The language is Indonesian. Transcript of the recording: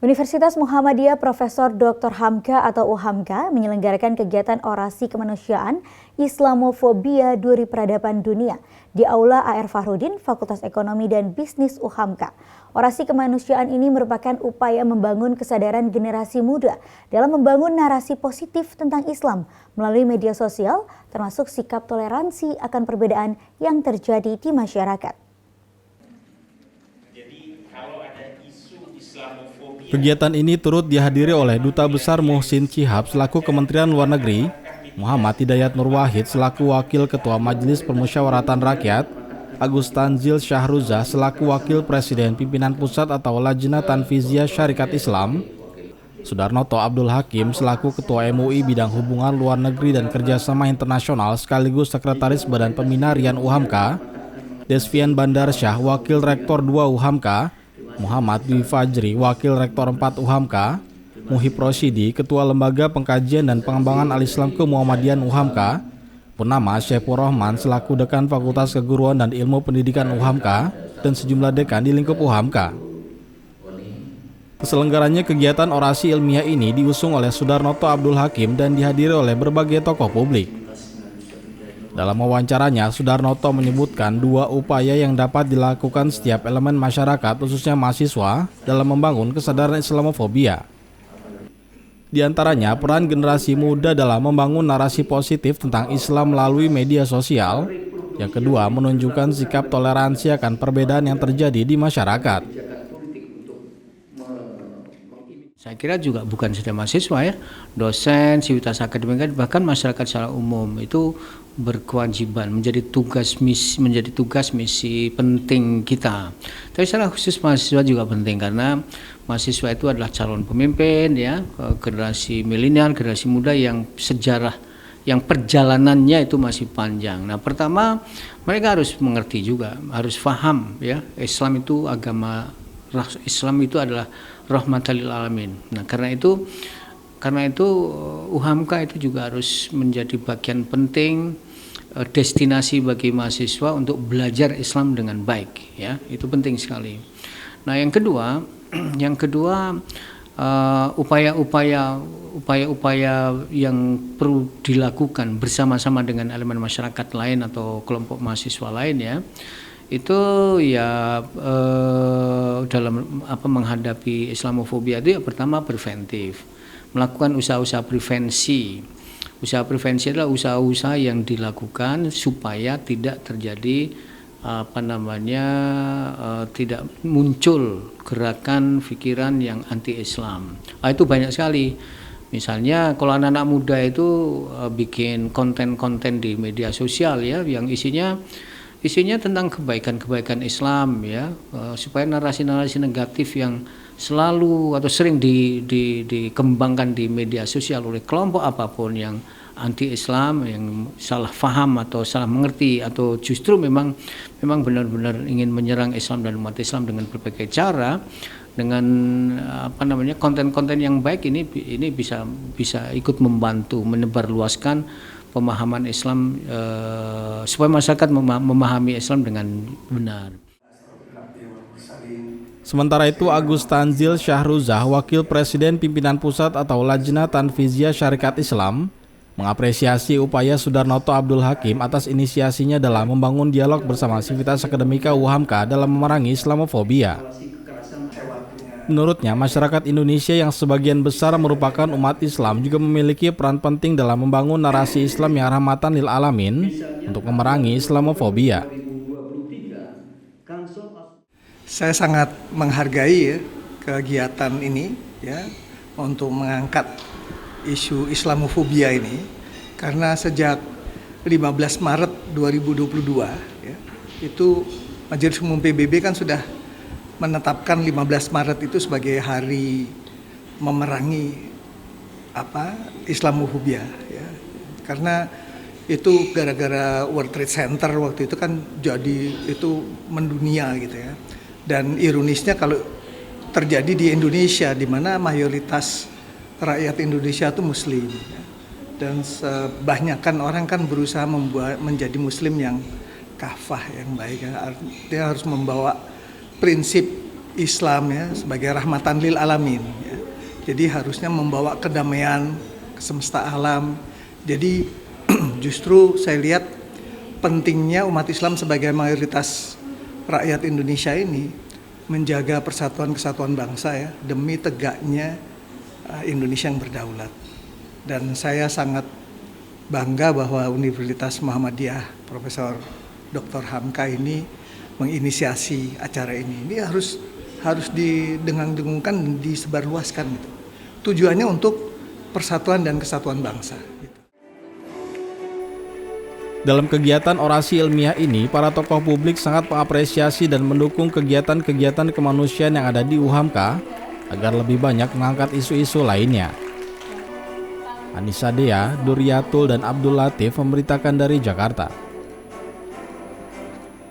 Universitas Muhammadiyah Profesor Dr. Hamka atau UHAMKA menyelenggarakan kegiatan orasi kemanusiaan Islamofobia Duri Peradaban Dunia di Aula AR Fahrudin, Fakultas Ekonomi dan Bisnis UHAMKA. Orasi kemanusiaan ini merupakan upaya membangun kesadaran generasi muda dalam membangun narasi positif tentang Islam melalui media sosial, termasuk sikap toleransi akan perbedaan yang terjadi di masyarakat. Kegiatan ini turut dihadiri oleh Duta Besar Muhsin Chihab selaku Kementerian Luar Negeri, Muhammad Hidayat Nur Wahid selaku Wakil Ketua Majelis Permusyawaratan Rakyat, Agus Tanzil Syahruza selaku Wakil Presiden Pimpinan Pusat atau Lajnah Tanfiziyah Syarikat Islam, Sudarnoto Abdul Hakim selaku Ketua MUI Bidang Hubungan Luar Negeri dan Kerjasama Internasional sekaligus Sekretaris Badan Pembina Rian UHAMKA, Desvian Bandarsyah Wakil Rektor 2 UHAMKA, Muhammad Dwi Fajri, Wakil Rektor 4 UHAMKA, Muhib Rosyidi, Ketua Lembaga Pengkajian dan Pengembangan Al-Islam Kemuhammadian UHAMKA, Purnama Syaifur Rahman selaku Dekan Fakultas Keguruan dan Ilmu Pendidikan UHAMKA, dan sejumlah dekan di lingkup UHAMKA. Terselenggaranya kegiatan orasi ilmiah ini diusung oleh Sudarnoto Abdul Hakim dan dihadiri oleh berbagai tokoh publik. Dalam wawancaranya, Sudarnoto menyebutkan dua upaya yang dapat dilakukan setiap elemen masyarakat, khususnya mahasiswa, dalam membangun kesadaran Islamofobia. Di antaranya, peran generasi muda dalam membangun narasi positif tentang Islam melalui media sosial. Yang kedua, menunjukkan sikap toleransi akan perbedaan yang terjadi di masyarakat. Saya kira juga bukan saja mahasiswa ya, dosen, sivitas akademika, bahkan masyarakat secara umum itu berkewajiban menjadi tugas misi penting kita. Tapi secara khusus mahasiswa juga penting karena mahasiswa itu adalah calon pemimpin ya, generasi milenial, generasi muda yang sejarah yang perjalanannya itu masih panjang. Nah, pertama mereka harus mengerti juga, harus paham ya, Islam itu adalah rahmatan lil alamin. Nah, karena itu UHAMKA itu juga harus menjadi bagian penting, destinasi bagi mahasiswa untuk belajar Islam dengan baik ya. Itu penting sekali. Nah, yang kedua upaya-upaya yang perlu dilakukan bersama-sama dengan elemen masyarakat lain atau kelompok mahasiswa lain ya. Itu ya dalam menghadapi Islamofobia itu ya pertama preventif, melakukan usaha-usaha prevensi. Usaha prevensi adalah usaha-usaha yang dilakukan supaya tidak terjadi tidak muncul gerakan pikiran yang anti-Islam. Itu banyak sekali. Misalnya kalau anak-anak muda itu bikin konten-konten di media sosial ya yang isinya tentang kebaikan-kebaikan Islam ya, supaya narasi-narasi negatif yang selalu atau sering dikembangkan di media sosial oleh kelompok apapun yang anti-Islam, yang salah faham atau salah mengerti atau justru memang benar-benar ingin menyerang Islam dan umat Islam dengan berbagai cara, dengan konten-konten yang baik ini bisa ikut membantu menebarluaskan pemahaman Islam supaya masyarakat memahami Islam dengan benar. Sementara itu, Agus Tanzil Syahruza, Wakil Presiden Pimpinan Pusat atau Lajnah Tanfiziyah Syarikat Islam, mengapresiasi upaya Sudarnoto Abdul Hakim atas inisiasinya dalam membangun dialog bersama sivitas akademika UHAMKA dalam memerangi Islamofobia. Menurutnya, masyarakat Indonesia yang sebagian besar merupakan umat Islam juga memiliki peran penting dalam membangun narasi Islam yang rahmatan lil alamin untuk memerangi Islamofobia. Saya sangat menghargai kegiatan ini ya untuk mengangkat isu Islamofobia ini karena sejak 15 Maret 2022 ya, itu Majelis Umum PBB kan sudah menetapkan 15 Maret itu sebagai hari memerangi Islamofobia ya. Karena itu gara-gara World Trade Center waktu itu kan jadi itu mendunia gitu ya. Dan ironisnya kalau terjadi di Indonesia di mana mayoritas rakyat Indonesia itu muslim ya. Dan kebanyakan orang kan berusaha menjadi muslim yang kafah yang baik ya. Dia harus membawa prinsip Islam ya sebagai rahmatan lil alamin. Ya. Jadi harusnya membawa kedamaian ke semesta alam. Jadi justru saya lihat pentingnya umat Islam sebagai mayoritas rakyat Indonesia ini menjaga persatuan kesatuan bangsa ya demi tegaknya Indonesia yang berdaulat. Dan saya sangat bangga bahwa Universitas Muhammadiyah Profesor Dr. Hamka ini menginisiasi acara ini. Ini harus didengung-dengungkan dan disebarluaskan gitu. Tujuannya untuk persatuan dan kesatuan bangsa. Gitu. Dalam kegiatan orasi ilmiah ini, para tokoh publik sangat mengapresiasi dan mendukung kegiatan-kegiatan kemanusiaan yang ada di UHAMKA agar lebih banyak mengangkat isu-isu lainnya. Anissa Dea, Duriatul, dan Abdul Latif memberitakan dari Jakarta.